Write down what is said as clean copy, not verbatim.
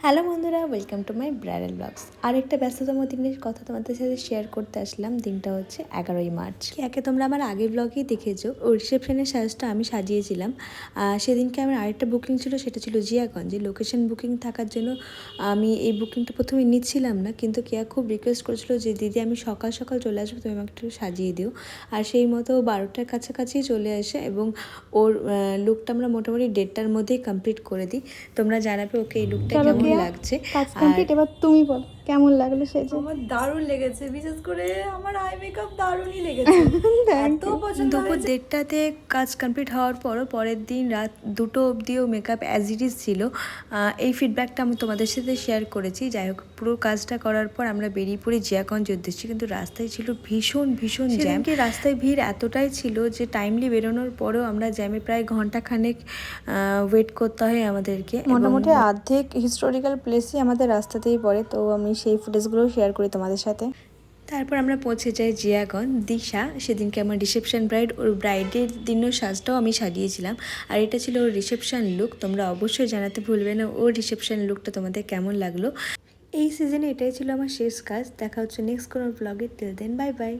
Hello বন্ধুরা, welcome to my bridal blogs. আর একটা ব্যস্ততম দিনের কথা তোমাদের সাথে শেয়ার করতে আসলাম। দিনটা হচ্ছে 11ই মার্চ। একে তোমরা আমার আগের ব্লগেই দেখেছো, ও রিসেপশনের সাজটা আমি সাজিয়েছিলাম। সেদিনকে আমার আরেকটা বুকিং ছিল, সেটা ছিল জিয়াগঞ্জে। লোকেশন বুকিং থাকার জন্য আমি এই বুকিংটা প্রথমে নিচ্ছিলাম না, কিন্তু কেয়া খুব রিকোয়েস্ট করেছিল যে দিদি আমি সকাল সকাল চলে আসবো, তুমি আমাকে একটু সাজিয়ে দিও। আর সেই মতো 12টার কাছাকাছি চলে আসে এবং ওর লুকটা আমরা মোটামুটি 1:30টার মধ্যেই কমপ্লিট করে দিই। তোমরা জানাবে ওকে এই লুকটা কেমন লাগছে। কাজ কমপ্লিট। এবার তুমি বল কেমন লাগলো সেজে? আমার দারুণ লেগেছে, বিশেষ করে আমার আই মেকআপ দারুণই লেগেছে। এত পছন্দ দুপুর হয়েছে। 1:30টাতে কাজ কমপ্লিট হওয়ার পরও পরের দিন রাত 2টো অবধিও মেকআপ অ্যাজ ইট ইজ ছিল। এই ফিডব্যাকটা আমি তোমাদের সাথে শেয়ার করেছি। যাই হোক, পুরো কাজটা করার পর আমরা বেরিয়ে পড়ি জিয়াগঞ্জ উদ্দেশ্যে, কিন্তু রাস্তায় ছিল ভীষণ জ্যাম। কি রাস্তায় ভিড় এতটাই ছিল যে টাইমলি বেরোনোর পরেও আমরা জ্যামে প্রায় ঘন্টাখানেক ওয়েট করতে হয় আমাদেরকে। মোটামুটি অর্ধেক হিস্টোরিক্যাল প্লেসই আমাদের রাস্তাতেই পড়ে, তো আমি সেই ফুটেজগুলো শেয়ার করি তোমাদের সাথে। তারপর আমরা পৌঁছে যাই জিয়াগঞ্জ। দিশা সেদিনকে আমার রিসেপশন ব্রাইড, ওর ব্রাইডের দিনও সাজটাও আমি সাজিয়েছিলাম। আর এটা ছিল ওর রিসেপশন লুক। তোমরা অবশ্যই জানাতে ভুলবে না ওর রিসেপশন লুকটা তোমাদের কেমন লাগলো। এই সিজনে এটাই ছিল আমার শেষ কাজ। দেখা হচ্ছে নেক্সট কোনো ব্লগে। Till then, bye by.